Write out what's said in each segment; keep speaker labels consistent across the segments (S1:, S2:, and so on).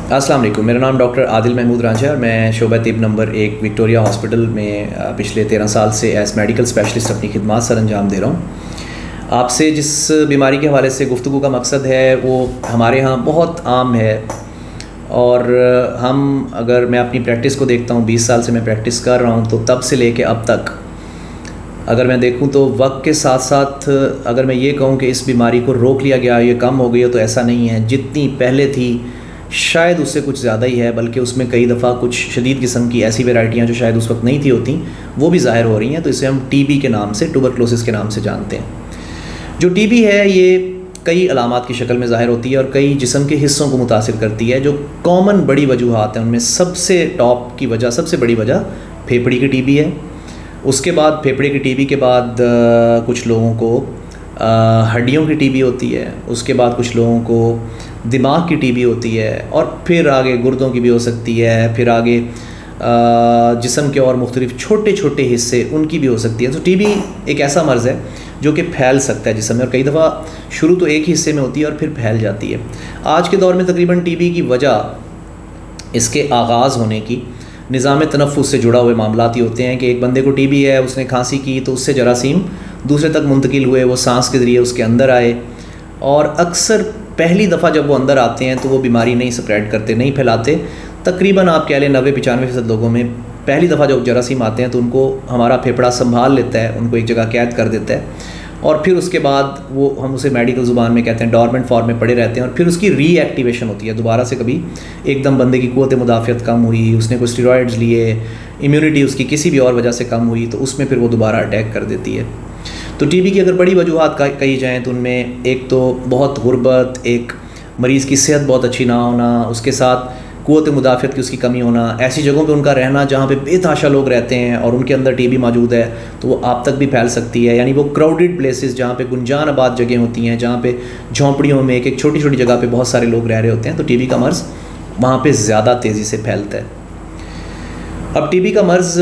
S1: अस्सलाम वालेकुम। मेरा नाम डॉक्टर आदिल महमूद रांझा है। मैं शोबा तिब नंबर 1 विक्टोरिया हॉस्पिटल में पिछले 13 साल से एज मेडिकल स्पेशलिस्ट अपनी खिदमत सर अंजाम दे रहा हूँ। आपसे जिस बीमारी के हवाले से गुफ्तगू का मकसद है वो हमारे यहाँ बहुत आम है और अगर मैं अपनी प्रैक्टिस को देखता हूँ, 20 साल से मैं प्रैक्टिस कर रहा हूँ, तो तब से लेके अब तक अगर मैं देखूँ तो वक्त के साथ साथ अगर मैं ये कहूँ कि इस बीमारी को रोक लिया गया, ये कम हो गई है, तो ऐसा नहीं है। जितनी पहले थी शायद उससे कुछ ज़्यादा ही है, बल्कि उसमें कई दफ़ा कुछ शदीद किस्म की ऐसी वेराइटियाँ जो शायद उस वक्त नहीं थी होती, वो भी ज़ाहिर हो रही हैं। तो इसे हम टीबी के नाम से, ट्यूबरकुलोसिस के नाम से जानते हैं। जो टीबी है ये कई अलामात की शक्ल में ज़ाहिर होती है और कई जिस्म के हिस्सों को मुतासिर करती है। जो कॉमन बड़ी वजूहात हैं उनमें सबसे टॉप की वजह, सबसे बड़ी वजह फेफड़ी की टीबी है। उसके बाद फेफड़े की टीबी के बाद कुछ लोगों को हड्डियों की टीबी होती है। उसके बाद कुछ लोगों को दिमाग की टीबी होती है और फिर आगे गुर्दों की भी हो सकती है। फिर आगे जिस्म के और मुख्तलिफ छोटे छोटे हिस्से उनकी भी हो सकती है। तो टीबी एक ऐसा मर्ज़ है जो कि फैल सकता है जिस्म में, और कई दफ़ा शुरू तो एक ही हिस्से में होती है और फिर फैल जाती है। आज के दौर में तकरीबन टीबी की वजह इसके आगाज़ होने की निज़ाम तनफ़ुस से जुड़ा हुए मामलात ही होते हैं कि एक बंदे को टीबी है, उसने खांसी की तो उससे जरासीम दूसरे तक मुंतकिल हुए, वो सांस के ज़रिए उसके अंदर आए। और अक्सर पहली दफ़ा जब वो अंदर आते हैं तो वो बीमारी नहीं स्प्रेड करते, नहीं फैलाते। तकरीबन आप कह लें 90-95% लोगों में पहली दफ़ा जब जरासीम आते हैं तो उनको हमारा फेफड़ा संभाल लेता है, उनको एक जगह कैद कर देता है और फिर उसके बाद वो, हम उसे मेडिकल ज़ुबान में कहते हैं, डॉर्मेंट फॉर्म में पड़े रहते हैं। और फिर उसकी रीएक्टिवेशन होती है दोबारा से। कभी एकदम बंदे की क़ुव्वत मुदाफ़ियत कम हुई, उसने कुछ स्टेरॉइड्स लिए, इम्यूनिटी उसकी किसी भी और वजह से कम हुई, तो उसमें फिर वो दोबारा अटैक कर देती है। तो टीबी की अगर बड़ी वजूहात कही जाएँ तो उनमें एक तो बहुत गुर्बत, एक मरीज़ की सेहत बहुत अच्छी ना होना, उसके साथ क़ुव्वत मुदाफ़ियत की उसकी कमी होना, ऐसी जगहों पे उनका रहना जहाँ पे बेतहाशा लोग रहते हैं और उनके अंदर टीबी मौजूद है तो वो आप तक भी फैल सकती है। यानी वो क्राउडेड प्लेसेस जहाँ पे गुंजान आबाद जगह होती हैं, जहाँ पे झोंपड़ियों में एक छोटी छोटी जगह पे बहुत सारे लोग रह रहे होते हैं, तो टीबी का मर्ज़ वहाँ पर ज़्यादा तेज़ी से फैलता है। अब टीबी का मर्ज़,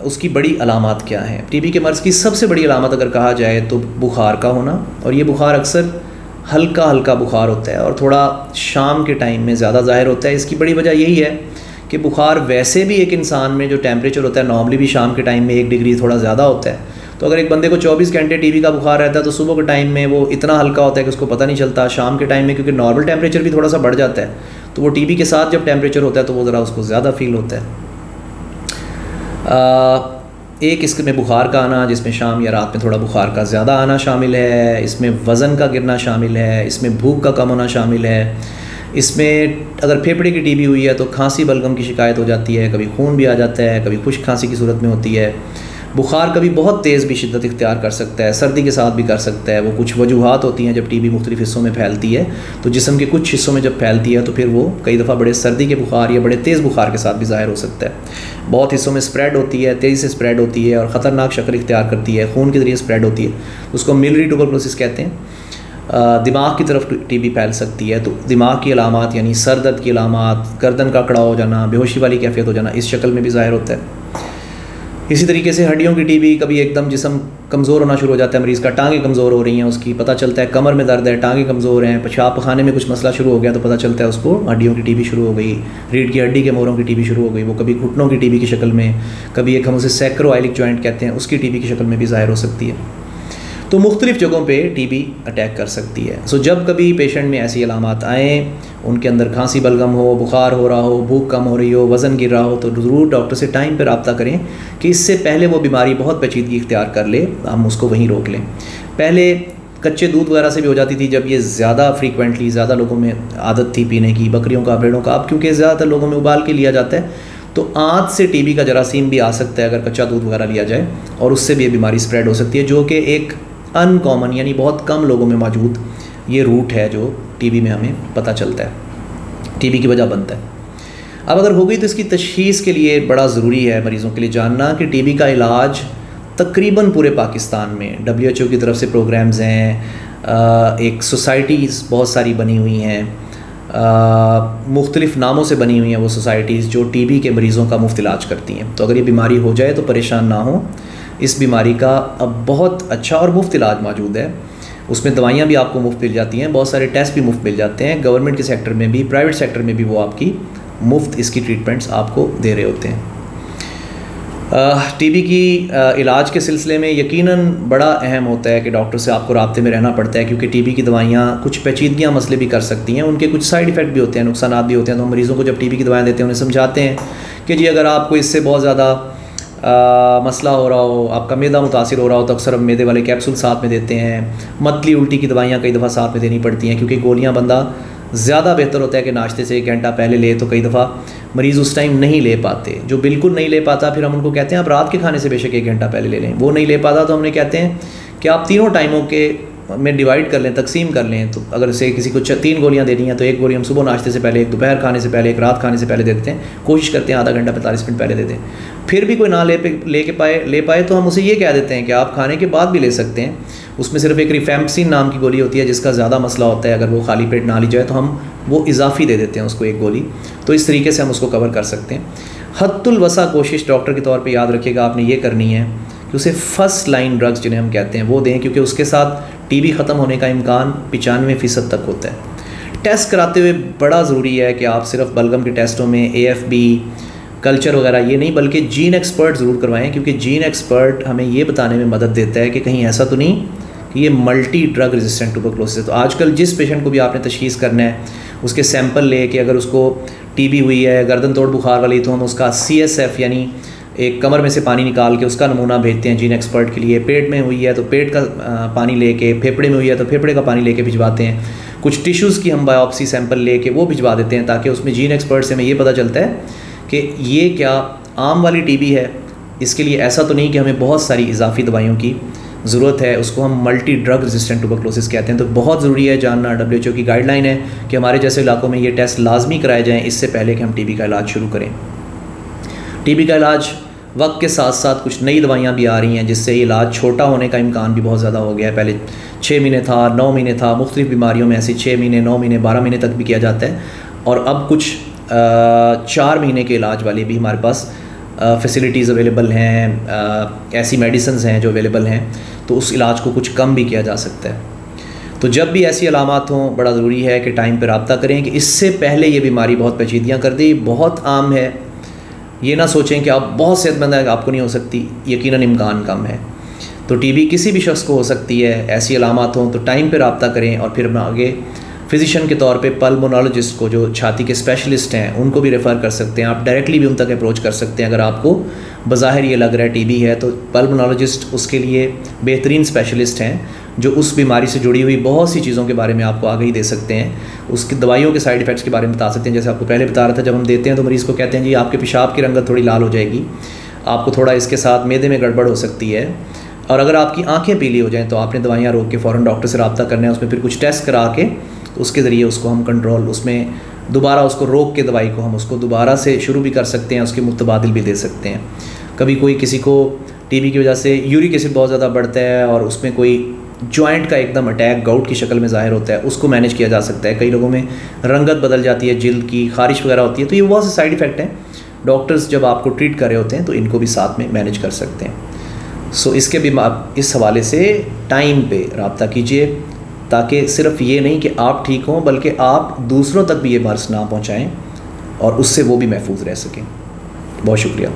S1: उसकी बड़ी अलामात क्या हैं? टीबी के मर्ज़ की सबसे बड़ी अलामत अगर कहा जाए तो बुखार का होना, और ये बुखार अक्सर हल्का हल्का बुखार होता है और थोड़ा शाम के टाइम में ज़्यादा ज़ाहिर होता है। इसकी बड़ी वजह यही है कि बुखार वैसे भी एक इंसान में जो टेम्परेचर होता है नॉर्मली भी शाम के टाइम में 1 डिग्री थोड़ा ज़्यादा होता है। तो अगर एक बंदे को 24 घंटे टीबी का बुखार रहता है तो सुबह के टाइम में वो इतना हल्का होता है कि उसको पता नहीं चलता। शाम के टाइम में क्योंकि नॉर्मल टेम्परेचर भी थोड़ा सा बढ़ जाता है तो वो टीबी के साथ जब टेम्परेचर होता है तो वो ज़रा उसको ज़्यादा फील होता है। एक इसमें बुखार का आना जिसमें शाम या रात में थोड़ा बुखार का ज़्यादा आना शामिल है, इसमें वज़न का गिरना शामिल है, इसमें भूख का कम होना शामिल है। इसमें अगर फेफड़े की टीबी हुई है तो खांसी बलगम की शिकायत हो जाती है, कभी खून भी आ जाता है, कभी खुश्क खांसी की सूरत में होती है। बुखार कभी बहुत तेज़ भी शिद्दत इख्तियार कर सकता है, सर्दी के साथ भी कर सकता है। वो कुछ वजूहात होती हैं जब टीबी मुख्तलिफ हिस्सों में फैलती है, तो जिस्म के कुछ हिस्सों में जब फैलती है तो फिर वो कई दफ़ा बड़े सर्दी के बुखार या बड़े तेज़ बुखार के साथ भी ज़ाहिर हो सकता है। बहुत हिस्सों में स्प्रेड होती है, तेज़ी से स्प्रेड होती है और ख़तरनाक शक्ल इख्तियार करती है, खून के ज़रिए स्प्रेड होती है, उसको मिलियरी ट्यूबरकुलोसिस कहते हैं। दिमाग की तरफ टीबी फैल सकती है, तो दिमाग की अलामात यानी सर दर्द की अलामात, गर्दन का कड़ा हो जाना, बेहोशी वाली कैफियत हो जाना, इस शक्ल में भी ज़ाहिर होता है। इसी तरीके से हड्डियों की टीबी, कभी एकदम जिस्म कमज़ोर होना शुरू हो जाता है मरीज़ का, टांगें कमज़ोर हो रही हैं उसकी, पता चलता है कमर में दर्द है, टांगें कमज़ोर हैं, पेशाब पखाने में कुछ मसला शुरू हो गया तो पता चलता है उसको हड्डियों की टीबी शुरू हो गई, रीढ़ की हड्डी के मोरों की टीबी शुरू हो गई। वो कभी घुटनों की टीबी की शक्ल में, कभी एक हम उसे सैक्रोआइलिक जॉइंट कहते हैं, उसकी टीबी की शक्ल में भी ज़ाहिर हो सकती है। तो मुख्तलिफ़ जगहों पे टीबी अटैक कर सकती है। सो जब कभी पेशेंट में ऐसी अलामात आएँ, उनके अंदर खांसी बलगम हो, बुखार हो रहा हो, भूख कम हो रही हो, वज़न गिर रहा हो, तो ज़रूर डॉक्टर से टाइम पर रब्ता करें कि इससे पहले वो बीमारी बहुत पेचीदगी इख्तियार कर ले, हम उसको वहीं रोक लें। पहले कच्चे दूध वगैरह से भी हो जाती थी जब ये ज़्यादा फ्रीक्वेंटली ज़्यादा लोगों में आदत थी पीने की, बकरियों का, भेड़ों का। अब क्योंकि ज़्यादातर लोगों में उबाल के लिया जाता है तो आँत से टीबी का जरासीम भी आ सकता है अगर कच्चा दूध वगैरह लिया जाए, और उससे भी ये बीमारी स्प्रेड हो सकती है, जो कि एक अनकॉमन यानी बहुत कम लोगों में मौजूद ये रूट है जो टीबी में हमें पता चलता है, टीबी की वजह बनता है। अब अगर हो गई तो इसकी तशख़ीस के लिए बड़ा ज़रूरी है मरीज़ों के लिए जानना कि टीबी का इलाज तकरीबन पूरे पाकिस्तान में WHO की तरफ से प्रोग्राम्स हैं, एक सोसाइटीज़ बहुत सारी बनी हुई हैं, मुख्तलिफ़ नामों से बनी हुई हैं वो सोसाइटीज़ जो टीबी के मरीज़ों का मुफ्त इलाज करती हैं। तो अगर ये बीमारी हो जाए तो परेशान ना हो, इस बीमारी का अब बहुत अच्छा और मुफ्त इलाज मौजूद है। उसमें दवाइयाँ भी आपको मुफ्त मिल जाती हैं, बहुत सारे टेस्ट भी मुफ्त मिल जाते हैं। गवर्नमेंट के सेक्टर में भी, प्राइवेट सेक्टर में भी वो आपकी मुफ्त इसकी ट्रीटमेंट्स आपको दे रहे होते हैं। टीबी की इलाज के सिलसिले में यकीनन बड़ा अहम होता है कि डॉक्टर से आपको राब्ते में रहना पड़ता है, क्योंकि टीबी की दवाइयाँ कुछ पेचीदगियाँ मसले भी कर सकती हैं, उनके कुछ साइड इफ़ेक्ट भी होते हैं, नुकसान भी होते हैं। तो हम मरीज़ों को जब टीबी की दवाएँ देते हैं उन्हें समझाते हैं कि जी अगर आपको इससे बहुत ज़्यादा मसला हो रहा हो, आपका मैदा मुतासिर हो रहा हो, तो अक्सर हम मैदे वाले कैप्सूल साथ में देते हैं। मतली उल्टी की दवाइयाँ कई दफ़ा साथ में देनी पड़ती हैं, क्योंकि गोलियाँ बंदा ज़्यादा बेहतर होता है कि नाश्ते से 1 घंटा पहले ले, तो कई दफ़ा मरीज़ उस टाइम नहीं ले पाते। जो बिल्कुल नहीं ले पाता, फिर हम उनको कहते हैं आप रात के खाने से बेशक 1 घंटा पहले ले लें। वो नहीं ले पाता तो हमने कहते हैं कि आप तीनों टाइमों के में डिवाइड कर लें, तकसीम कर लें। तो अगर से किसी को 3 गोलियाँ देनी हैं तो 1 गोली हम सुबह नाश्ते से पहले, 1 दोपहर खाने से पहले, 1 रात खाने से पहले दे देते हैं। कोशिश करते हैं आधा घंटा 45 मिनट पहले दे दें। फिर भी कोई ना ले पाए तो हम उसे ये कह देते हैं कि आप खाने के बाद भी ले सकते हैं। उसमें सिर्फ एक रिफेम्पसिन नाम की गोली होती है जिसका ज़्यादा मसला होता है, अगर वो खाली पेट ना ली जाए तो हम वो इजाफी दे देते हैं उसको 1 गोली। तो इस तरीके से हम उसको कवर कर सकते हैं। हद्दुल वसा कोशिश डॉक्टर के तौर पे याद रखिएगा आपने ये करनी है कि उसे फर्स्ट लाइन ड्रग्स जिन्हें हम कहते हैं वो दें, क्योंकि उसके साथ टीबी ख़त्म होने का इम्कान 95% तक होता है। टेस्ट कराते हुए बड़ा ज़रूरी है कि आप सिर्फ बलगम के टेस्टों में AFB, कल्चर वगैरह ये नहीं, बल्कि जीन एक्सपर्ट ज़रूर करवाएं, क्योंकि जीन एक्सपर्ट हमें ये बताने में मदद देता है कि कहीं ऐसा तो नहीं कि ये मल्टी ड्रग रेजिस्टेंट ट्यूबरकुलोसिस है। तो आजकल जिस पेशेंट को भी आपने तशखीस करना है उसके सैंपल ले कि अगर उसको टीबी हुई है, गर्दन तोड़ बुखार वाली, तो हम उसका CSF यानी एक कमर में से पानी निकाल के उसका नमूना भेजते हैं जीन एक्सपर्ट के लिए। पेट में हुई है तो पेट का पानी लेके, फेफड़े में हुई है तो फेफड़े का पानी लेके भिजवाते हैं। कुछ टिश्यूज़ की हम बायोप्सी सैंपल लेके वो भिजवा देते हैं, ताकि उसमें जीन एक्सपर्ट से हमें ये पता चलता है कि ये क्या आम वाली टीबी है, इसके लिए ऐसा तो नहीं कि हमें बहुत सारी इजाफी दवाइयों की ज़रूरत है। उसको हम मल्टी ड्रग रेजिस्टेंट ट्यूबरकुलोसिस कहते हैं। तो बहुत ज़रूरी है जानना, WHO की गाइडलाइन है कि हमारे जैसे इलाकों में ये टेस्ट लाजमी कराए जाएँ इससे पहले कि हम टीबी का इलाज शुरू करें। टीबी का इलाज वक्त के साथ साथ कुछ नई दवाइयाँ भी आ रही हैं जिससे ये इलाज छोटा होने का इम्कान भी बहुत ज़्यादा हो गया है। पहले 6 महीने था, 9 महीने था, मुख्तलिफ़ बीमारियों में ऐसे 6 महीने, 9 महीने, 12 महीने तक भी किया जाता है। और अब कुछ 4 महीने के इलाज वाली भी हमारे पास फैसिलिटीज़ अवेलेबल हैं, ऐसी मेडिसिन्स हैं जो अवेलेबल हैं, तो उस इलाज को कुछ कम भी किया जा सकता है। तो जब भी ऐसी अलामात हों बड़ा ज़रूरी है कि टाइम पर रब्ता करें कि इससे पहले ये बीमारी बहुत पेचीदगियाँ कर दी। बहुत आम है, ये ना सोचें कि आप बहुत सेहतमंद हैं आपको नहीं हो सकती, यकीनन इम्कान कम है। तो टीबी किसी भी शख्स को हो सकती है। ऐसी अलामात हों तो टाइम पे रब्ता करें और फिर आगे फिजिशियन के तौर पे पल्मोनोलॉजिस्ट को, जो छाती के स्पेशलिस्ट हैं, उनको भी रेफ़र कर सकते हैं। आप डायरेक्टली भी उन तक अप्रोच कर सकते हैं। अगर आपको बज़ाहिर ये लग रहा है टीबी है, तो पल्मोनोलॉजिस्ट उसके लिए बेहतरीन स्पेशलिस्ट हैं जो उस बीमारी से जुड़ी हुई बहुत सी चीज़ों के बारे में आपको आगाही दे सकते हैं। उसकी दवाइयों के साइड इफ़ेक्ट्स के बारे में बता सकते हैं। जैसे आपको पहले बता रहा था, जब हम देते हैं तो मरीज़ को कहते हैं जी आपके पेशाब की रंगत थोड़ी लाल हो जाएगी, आपको थोड़ा इसके साथ मैदे में गड़बड़ हो सकती है, और अगर आपकी आँखें पीली हो जाएँ तो आपने दवाइयाँ रोक के फ़ौरन डॉक्टर से रब्ता करना है। उसमें फिर कुछ टेस्ट करा के उसके ज़रिए उसको हम कंट्रोल, उसमें दोबारा उसको रोक के दवाई को हम उसको दोबारा से शुरू भी कर सकते हैं, उसके मुतबादिल भी दे सकते हैं। कभी कोई किसी को टीबी की वजह से यूरिक एसिड बहुत ज़्यादा बढ़ता है और उसमें कोई जॉइंट का एकदम अटैक गाउट की शक्ल में ज़ाहिर होता है, उसको मैनेज किया जा सकता है। कई लोगों में रंगत बदल जाती है, जिल्द की खारिश वगैरह होती है, तो ये बहुत से साइड इफ़ेक्ट हैं। डॉक्टर्स जब आपको ट्रीट कर रहे होते हैं तो इनको भी साथ में मैनेज कर सकते हैं। सो इसके भी इस हवाले से टाइम पे रब्ता कीजिए, ताकि सिर्फ ये नहीं कि आप ठीक हों बल्कि आप दूसरों तक भी ये मर्ज़ ना पहुँचाएँ और उससे वो भी महफूज रह सकें। बहुत शुक्रिया।